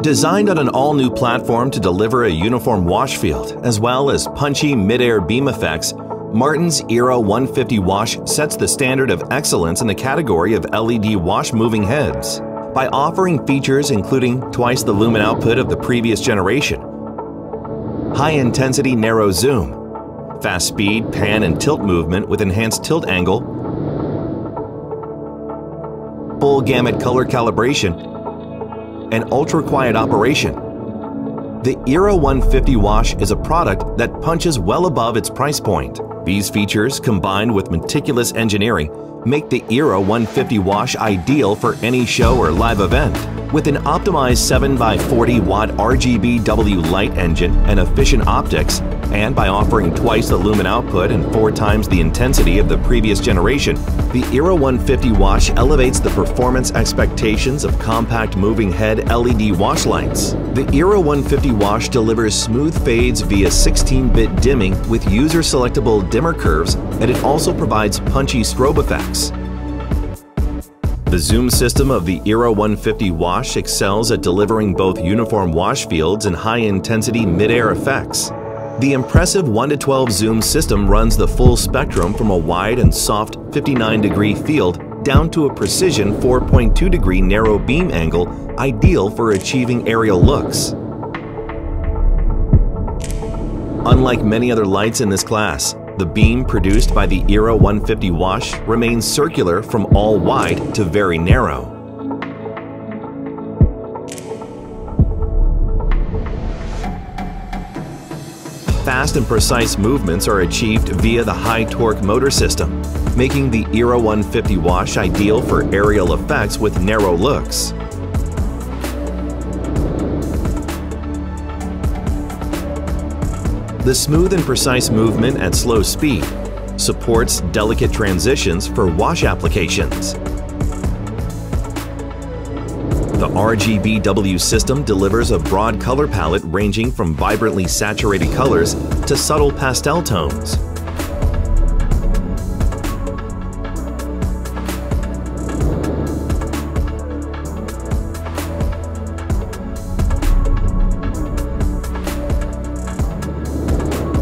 Designed on an all-new platform to deliver a uniform wash field, as well as punchy mid-air beam effects, Martin's ERA 150 wash sets the standard of excellence in the category of LED wash moving heads. By offering features including twice the lumen output of the previous generation, high-intensity narrow zoom, fast speed, pan and tilt movement with enhanced tilt angle, full gamut color calibration, and ultra-quiet operation. The ERA 150 wash is a product that punches well above its price point. These features, combined with meticulous engineering, make the ERA 150 wash ideal for any show or live event. With an optimized 7x40-watt RGBW light engine and efficient optics, and by offering twice the lumen output and 4 times the intensity of the previous generation, the ERA 150 wash elevates the performance expectations of compact moving head LED wash lights. The ERA 150 wash delivers smooth fades via 16-bit dimming with user-selectable dimmer curves, and it also provides punchy strobe effects. The zoom system of the ERA 150 wash excels at delivering both uniform wash fields and high-intensity mid-air effects. The impressive 1:12 zoom system runs the full spectrum from a wide and soft 59-degree field down to a precision 4.2-degree narrow beam angle, ideal for achieving aerial looks. Unlike many other lights in this class, the beam produced by the ERA 150 wash remains circular from all wide to very narrow. Fast and precise movements are achieved via the high-torque motor system, making the ERA 150 wash ideal for aerial effects with narrow looks. The smooth and precise movement at slow speed supports delicate transitions for wash applications. The RGBW system delivers a broad color palette ranging from vibrantly saturated colors to subtle pastel tones.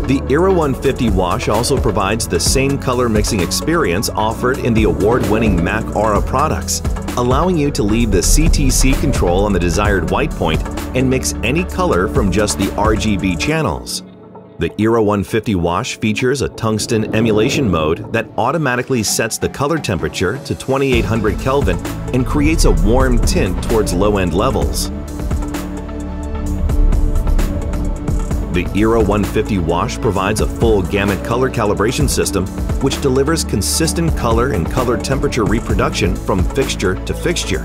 The ERA 150 wash also provides the same color mixing experience offered in the award-winning MAC Aura products, allowing you to leave the CTC control on the desired white point and mix any color from just the RGB channels. The ERA 150 wash features a tungsten emulation mode that automatically sets the color temperature to 2800 Kelvin and creates a warm tint towards low-end levels. The ERA 150 wash provides a full gamut color calibration system which delivers consistent color and color temperature reproduction from fixture to fixture.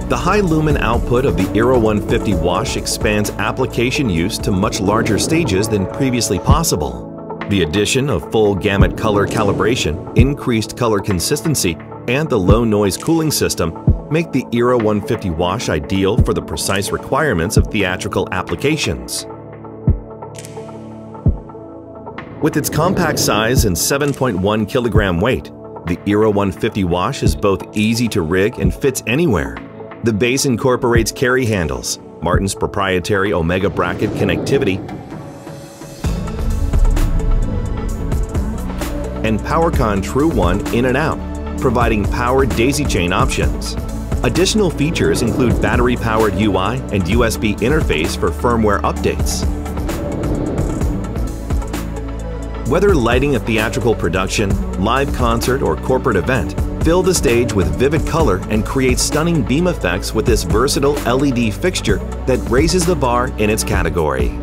The high lumen output of the ERA 150 wash expands application use to much larger stages than previously possible. The addition of full gamut color calibration, increased color consistency, and the low noise cooling system make the ERA 150 wash ideal for the precise requirements of theatrical applications. With its compact size and 7.1 kilogram weight, the ERA 150 wash is both easy to rig and fits anywhere. The base incorporates carry handles, Martin's proprietary Omega bracket connectivity, and PowerCon True 1 in and out, providing powered daisy chain options. Additional features include battery-powered UI and USB interface for firmware updates. Whether lighting a theatrical production, live concert, or corporate event, fill the stage with vivid color and create stunning beam effects with this versatile LED fixture that raises the bar in its category.